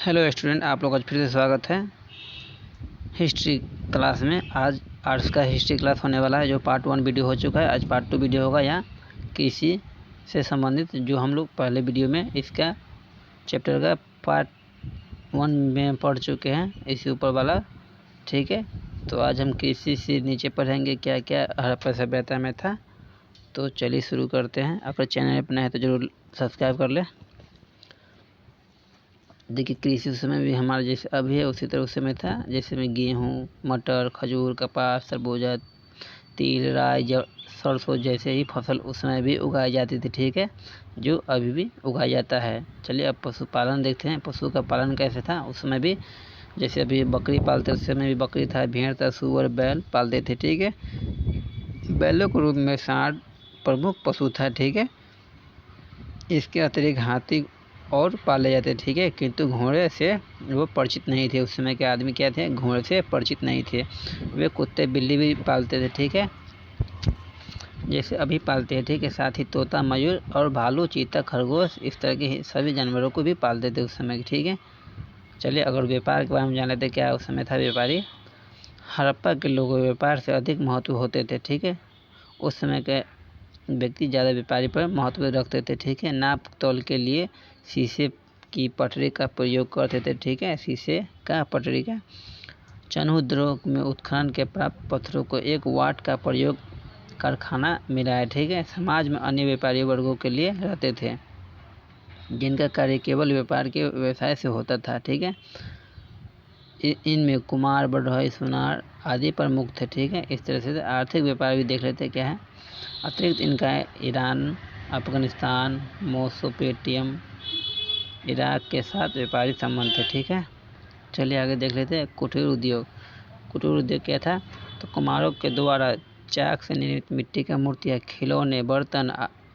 Hello student, आप लोग आज फिर से स्वागत है हिस्ट्री क्लास में। आज आर्ट्स का हिस्ट्री क्लास होने वाला है, जो पार्ट 1 वीडियो हो चुका है। आज पार्ट 2 वीडियो होगा, या कृषि से संबंधित जो हम लोग पहले वीडियो में इसका चैप्टर का पार्ट 1 में पढ़ चुके हैं, इसी ऊपर वाला। ठीक है, तो आज हम कृषि से नीचे पढ़ेंगे क्या क्या हड़प्पा सभ्यता में था। तो चलिए शुरू करते हैं। अगर चैनल पर नए हैं तो ज़रूर सब्सक्राइब कर लें। देखिए, कृषि उस समय भी हमारा जैसे अभी है उसी तरह उस समय था। जैसे में गेहूँ, मटर, खजूर, कपास, तरबूजा, तिल, राई, सरसों जैसे ही फसल उस समय भी उगाई जाती थी। ठीक है, जो अभी भी उगाया जाता है। चलिए अब पशुपालन देखते हैं। पशु का पालन कैसे था उस समय भी। जैसे अभी बकरी पालते उस समय भी बकरी था, भेड़ था, सूअर, बैल पालते थे। ठीक है, बैलों के रूप में सांड प्रमुख पशु था। ठीक है, इसके अतिरिक्त हाथी और पाले जाते। ठीक है, किंतु घोड़े से वो परिचित नहीं थे। उस समय के आदमी क्या थे, घोड़े से परिचित नहीं थे। वे कुत्ते बिल्ली भी पालते थे। ठीक है, जैसे अभी पालते हैं। ठीक है, साथ ही तोता, मयूर और भालू, चीता, खरगोश, इस तरह के सभी जानवरों को भी पालते थे उस समय। ठीक है, चलिए अगर व्यापार के बारे में जान लेते क्या उस समय था व्यापारी। हड़प्पा के लोगों व्यापार से अधिक महत्व होते थे। ठीक है, उस समय के व्यक्ति ज़्यादा व्यापारी पर महत्व रखते थे। ठीक है, नाप तोल के लिए शीशे की पटरी का प्रयोग करते थे। ठीक है, शीशे का पटरी का चनहुद्रोग में उत्खनन के प्राप्त पत्थरों को 1 वाट का प्रयोग कारखाना मिलाया। ठीक है, समाज में अन्य व्यापारी वर्गों के लिए रहते थे, जिनका कार्य केवल व्यापार के व्यवसाय से होता था। ठीक है, इनमें कुमार, बढ़ई, सुनार आदि प्रमुख थे। ठीक है, इस तरह से आर्थिक व्यापार भी देख लेते क्या है। अतिरिक्त इनका ईरान, अफगानिस्तान, मेसोपोटामिया, इराक के साथ व्यापारिक संबंध थे। ठीक है, चलिए आगे देख लेते हैं। कुटीर उद्योग। कुटीर उद्योग क्या था, तो कुम्हारों के द्वारा चाक से निर्मित मिट्टी का मूर्तियाँ, खिलौने, बर्तन,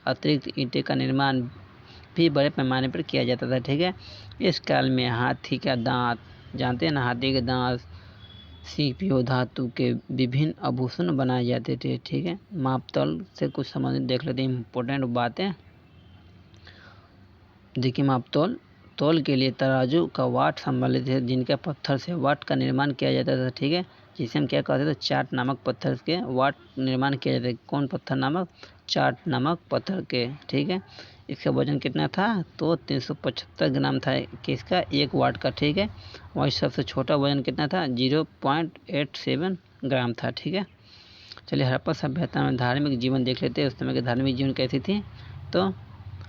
अतिरिक्त ईंटें का निर्माण भी बड़े पैमाने पर किया जाता था। ठीक है, इस काल में हाथी का दांत, जानते हैं ना, हाथी के दांत, सीपीओ धातु के विभिन्न आभूषण बनाए जाते थे। ठीक है, मापतौल से कुछ संबंधित देख लेते हैं इम्पोर्टेंट बातें। देखिए, मापतौल तौल के लिए तराजू का वाट सम्मिलित है, जिनका पत्थर से वाट का निर्माण किया जाता था। ठीक है, जिसे हम क्या कहते थे, चाट नामक पत्थर के वाट निर्माण किया जाता है। कौन पत्थर नामक, चाट नामक पत्थर के। ठीक है, इसका वजन कितना था, तो 375 ग्राम था किसका, 1 वाट का। ठीक है, वही सबसे छोटा वजन कितना था, 0.87 ग्राम था। ठीक है, चलिए हड़प्पा सभ्यता में धार्मिक जीवन देख लेते हैं। उस समय की धार्मिक जीवन कैसी थी, तो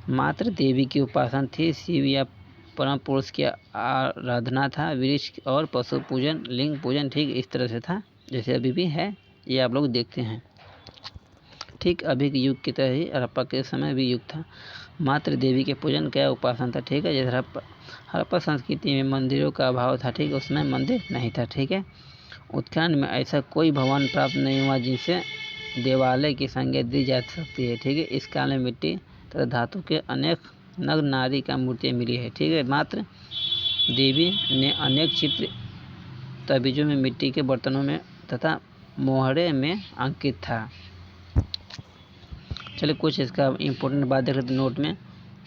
मात्र देवी की उपासना थी, शिव या परम पुरुष की आराधना था, वृक्ष और पशु पूजन, लिंग पूजन। ठीक इस तरह से था, जैसे अभी भी है, ये आप लोग देखते हैं। ठीक अभी के युग की तरह ही हड़प्पा के समय भी युग था। मात्र देवी के पूजन क्या उपासना था। ठीक है, जैसे हड़प्पा संस्कृति में मंदिरों का अभाव था। ठीक है, उसमें मंदिर नहीं था। ठीक है, उत्खनन में ऐसा कोई भवन प्राप्त नहीं हुआ जिनसे देवालय की संज्ञा दी जा सकती है। ठीक है, इस काल में मिट्टी तथा धातु के अनेक नर नारी का मूर्तियाँ मिली है। ठीक है, मात्र देवी ने अनेक चित्र तबीजों में, मिट्टी के बर्तनों में तथा मोहरे में अंकित था। चलिए कुछ इसका इम्पोर्टेंट बात देख लेते नोट में।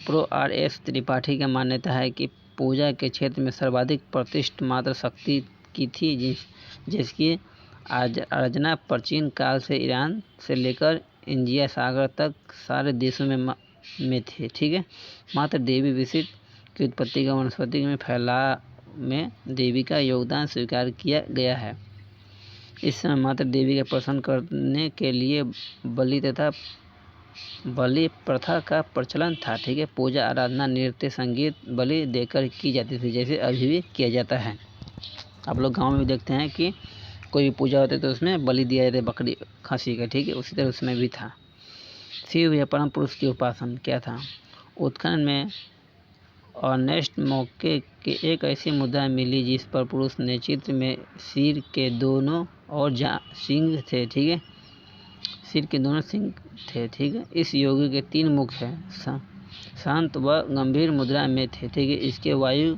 प्रो RS त्रिपाठी का मान्यता है कि पूजा के क्षेत्र में सर्वाधिक प्रतिष्ठित मात्र शक्ति की थी, जिसकी आराधना प्राचीन काल से ईरान से लेकर इंडिया सागर तक सारे देशों में थे। ठीक है, मात्र देवी विशिष्ट की उत्पत्ति का वनस्पति में फैलाव में देवी का योगदान स्वीकार किया गया है। इस समय मात्र देवी का प्रसन्न करने के लिए बलि तथा बलि प्रथा का प्रचलन था। ठीक है, पूजा, आराधना, नृत्य, संगीत बलि देकर की जाती थी, जैसे अभी भी किया जाता है। आप लोग गांव में भी देखते हैं कि कोई भी पूजा होती है तो उसमें बलि दिया जाता है, बकरी, खसी का। ठीक है, उसी तरह उसमें भी था। शिव या परम पुरुष की उपासना क्या था। उत्खनन में अर्नेस्ट मौके की एक ऐसी मुद्रा मिली जिस पर पुरुष ने चित्र में सिर के दोनों और सिंह थे। ठीक है, सिर के दोनों सिंह थे। ठीक है, इस योगी के 3 मुख हैं, शांत व गंभीर मुद्रा में थे। ठीक है, इसके वायु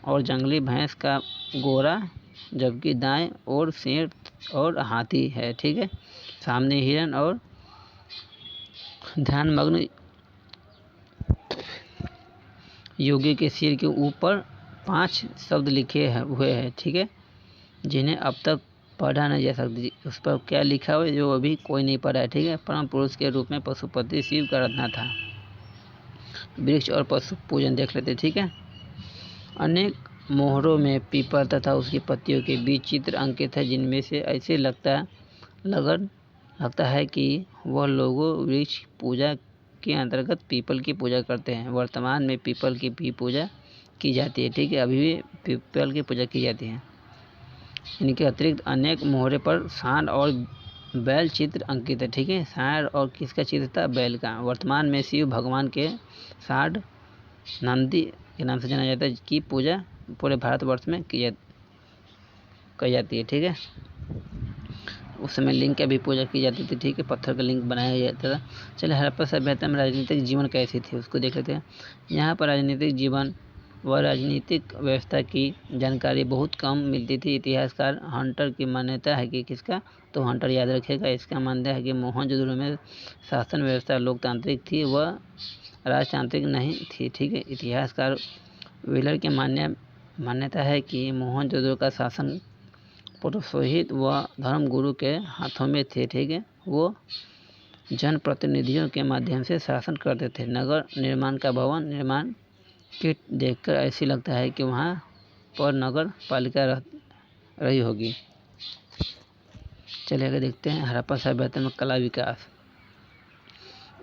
और जंगली भैंस का गोरा, जबकि दाएं ओर शेर और हाथी है। ठीक है, सामने हिरण और ध्यानमग्न योगी के सिर के ऊपर 5 शब्द लिखे हुए हैं, ठीक है, जिन्हें अब तक पढ़ा नहीं जा सकती। उस पर क्या लिखा हुआ है जो अभी कोई नहीं पढ़ा है, ठीक है। परम पुरुष के रूप में पशुपति शिव का रचना था। वृक्ष और पशु पूजन देख लेते, ठीक है। अनेक मोहरों में पीपल तथा उसकी पत्तियों के बीच चित्र अंकित है, जिनमें से ऐसे लगता है कि वह लोगों वृक्ष पूजा के अंतर्गत पीपल की पूजा करते हैं। वर्तमान में पीपल की भी पूजा की जाती है, ठीक है, अभी भी पीपल की पूजा की जाती है। इनके अतिरिक्त अनेक मोहरे पर सांड और बैल चित्र अंकित है, ठीक है। सांड और किसका चित्र था? बैल का। वर्तमान में शिव भगवान के सांड नंदी के नाम से जाना जाता है, की पूजा पूरे भारतवर्ष में की जाती है, ठीक है। उस समय लिंग की भी पूजा की जाती थी, ठीक है, पत्थर का लिंग बनाया जाता था। चलिए, हड़प्पा सभ्यता में राजनीतिक जीवन कैसी थी उसको देख लेते हैं। यहाँ पर राजनीतिक जीवन व राजनीतिक व्यवस्था की जानकारी बहुत कम मिलती थी। इतिहासकार हंटर की मान्यता है कि किसका? तो हंटर याद रखेगा। इसका मानना है कि मोहनजोदड़ो में शासन व्यवस्था लोकतांत्रिक थी व राजतांत्रिक नहीं थी, ठीक है। इतिहासकार व्हीलर की मान्यता है कि मोहनजोदड़ो का शासन पुरोहित व धर्मगुरु के हाथों में थे, ठीक है। वो जनप्रतिनिधियों के माध्यम से शासन करते थे। नगर निर्माण का भवन निर्माण किट देखकर ऐसी लगता है कि वहाँ पर नगर पालिका रही होगी। चलिए आगे देखते हैं। हड़प्पा सभ्यता में कला विकास।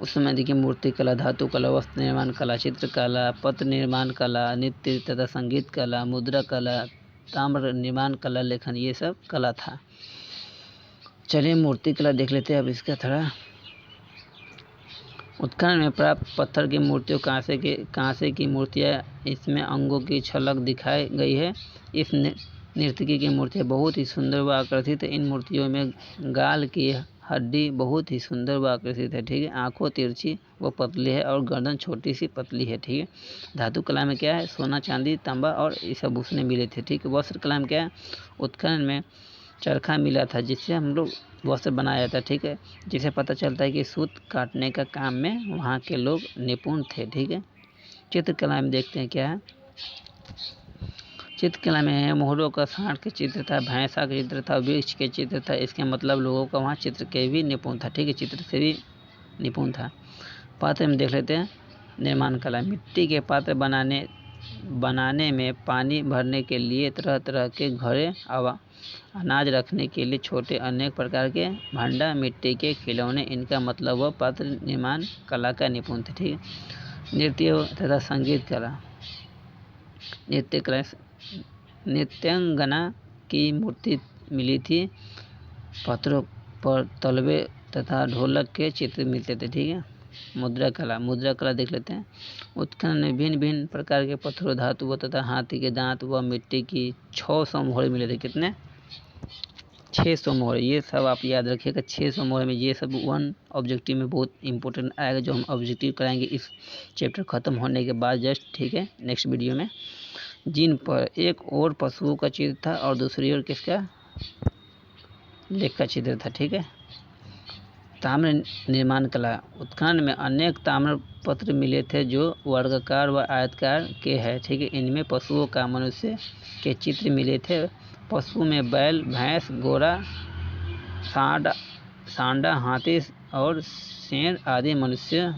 उस समय देखिए मूर्ति कला, धातु कला, वस्त्र निर्माण कला, चित्रकला, पत्र निर्माण कला, नृत्य तथा संगीत कला, मुद्रा कला, ताम्र निर्माण कला, लेखन, ये सब कला था। चलिए मूर्ति कला देख लेते हैं अब इसका थोड़ा। उत्खनन में प्राप्त पत्थर की मूर्तियों, कांसे की मूर्तियाँ, इसमें अंगों की झलक दिखाई गई है। इस नर्तकी की मूर्तियाँ बहुत ही सुंदर व आकर्षित है। इन मूर्तियों में गाल की हड्डी बहुत ही सुंदर व आकर्षित है, ठीक है। आंखों तिरछी व पतली है और गर्दन छोटी सी पतली है, ठीक है। धातु कला में क्या है? सोना, चांदी, तांबा और ये सब उसने मिले थे, ठीक है। वस्त्र कला में क्या है? उत्खनन में चरखा मिला था जिससे हम लोग वस्त्र बनाया जाता है, ठीक है। जिसे पता चलता है कि सूत काटने का काम में वहाँ के लोग निपुण थे, ठीक है। चित्रकला में देखते हैं क्या है। चित्रकला में मोहरों का सांड के चित्र था, भैंसा का चित्र था, वृक्ष के चित्र था। इसके मतलब लोगों का वहाँ चित्र के भी निपुण था, ठीक है, चित्र से भी निपुण था। पात्र में देख लेते हैं। निर्माण कला, मिट्टी के पात्र बनाने में पानी भरने के लिए तरह तरह के घड़े, अनाज रखने के लिए छोटे अनेक प्रकार के भांडा, मिट्टी के खिलौने, इनका मतलब वह पात्र निर्माण कला का निपुण थे, ठीक है। नृत्य तथा संगीत कला। नृत्यांगना की मूर्ति मिली थी। पत्थरों पर तलवे तथा ढोलक के चित्र मिलते थे, ठीक है। मुद्रा कला देख लेते हैं। उत्खनन में भिन्न भिन्न प्रकार के पत्थरों, धातु तथा हाथी के दांत व मिट्टी की 600 मोहरे मिले थे। कितने? 600 मोहरे। ये सब आप याद रखिएगा, 600 मोहरे में ये सब वन ऑब्जेक्टिव में बहुत इंपॉर्टेंट आएगा, जो हम ऑब्जेक्टिव कराएंगे इस चैप्टर खत्म होने के बाद जस्ट, ठीक है, नेक्स्ट वीडियो में। जिन पर एक और पशुओं का चित्र था और दूसरी ओर किसका? लेख का चित्र था, ठीक है। ताम्र निर्माण कला। उत्खनन में अनेक ताम्र पत्र मिले थे जो वर्गाकार व आयताकार के हैं, ठीक है। इनमें पशुओं का, मनुष्य के चित्र मिले थे। पशु में बैल, भैंस, घोड़ा, सांडा, हाथी और शेर आदि, मनुष्य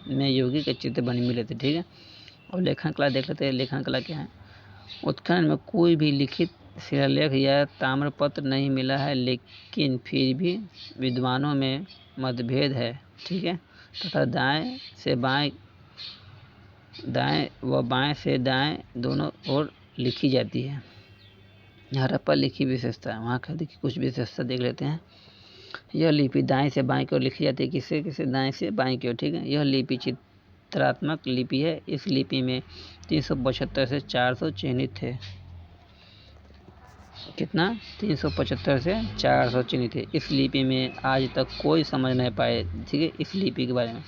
में योगी के चित्र बने मिले थे, ठीक है। और लेखन कला देख लेते हैं। लेखन कला क्या है? उत्खनन में कोई भी लिखित शिलालेख या ताम्रपत्र नहीं मिला है, लेकिन फिर भी विद्वानों में मतभेद है, ठीक है, तथा दाएं व बाएं से दाएं दोनों ओर लिखी जाती है। हड़प्पा लिखी विशेषता, वहाँ का देखिए कुछ विशेषता देख लेते हैं। यह लिपि दाएं से बाएं की ओर लिखी जाती है। किसे दाएं से बाएं की ओर, ठीक है। यह लिपि चित्रात्मक लिपि है। इस लिपि में 375 से 400 चिन्हित थे। कितना? 375 से 400 चिन्हित थे। इस लिपि में आज तक कोई समझ नहीं पाए, ठीक है, इस लिपि के बारे में।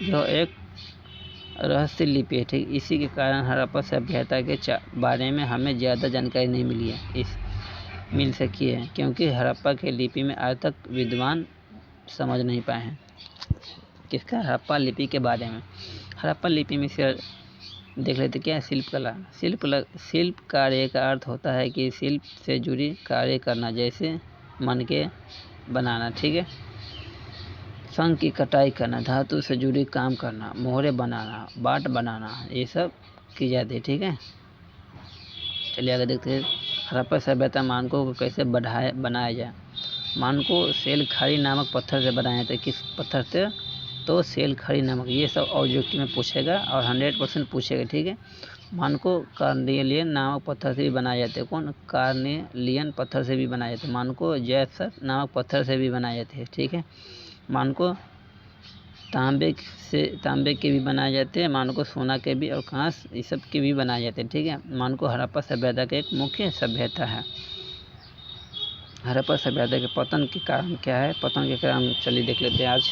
यह एक रहस्य लिपि है, ठीक। इसी के कारण हड़प्पा सभ्यता के बारे में हमें ज़्यादा जानकारी नहीं मिल सकी है, क्योंकि हड़प्पा के लिपि में आज तक विद्वान समझ नहीं पाए हैं। किसका? हड़प्पा लिपि के बारे में। हड़प्पा लिपि में देख लेते क्या है शिल्प कला। शिल्प कार्य का अर्थ होता है कि शिल्प से जुड़ी कार्य करना, जैसे मन के बनाना, ठीक है। शंख की कटाई करना, धातु से जुड़ी काम करना, मोहरे बनाना, बाट बनाना, ये सब की जाती है, ठीक है। चलिए आगे देखते हैं हड़प्पा सभ्यता मानकों को कैसे बनाया जाए। मानको सेल खाड़ी नामक पत्थर से बनाए थे। किस पत्थर से? तो सेल खड़ी नमक। ये सब ऑब्जेक्टिव में पूछेगा और 100% पूछेगा, ठीक है। मानको कार्नेलियन नामक पत्थर से भी बनाए जाते हैं। कौन? कार्नेलियन पत्थर से भी बनाए जाते हैं। मानको जैसर नामक पत्थर से भी बनाए जाते हैं, ठीक है। मानको तांबे के भी बनाए जाते हैं। मानको सोना के भी और कांस ये सब के भी बनाए जाते हैं, ठीक है। मानको हड़प्पा सभ्यता का एक मुख्य सभ्यता है। हड़प्पा सभ्यता के पतन के कारण क्या है? पतन के कारण चलिए देख लेते हैं आज।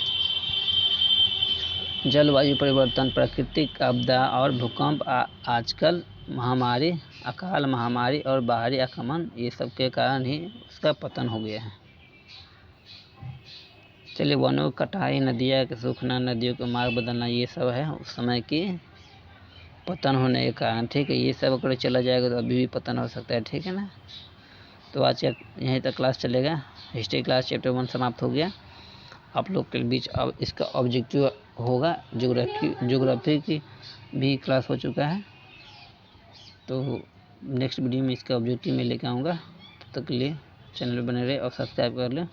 जलवायु परिवर्तन, प्राकृतिक आपदा और भूकंप, आजकल महामारी, अकाल महामारी और बाहरी आक्रमण, ये सब के कारण ही उसका पतन हो गया है। चलिए वनों की कटाई, नदियाँ के सूखना, नदियों के मार्ग बदलना, ये सब है उस समय की पतन होने के कारण, ठीक है। ये सब अगर चला जाएगा तो अभी भी पतन हो सकता है, ठीक है ना। तो आज यहीं तक क्लास चलेगा। हिस्ट्री क्लास चैप्टर 1 समाप्त हो गया। आप लोग के बीच अब इसका ऑब्जेक्टिव होगा। ज्योग्राफी की भी क्लास हो चुका है, तो नेक्स्ट वीडियो में इसका ऑब्जेक्टिव मैं लेकर आऊँगा। तब तक के लिए चैनल बने रहे और सब्सक्राइब कर लें।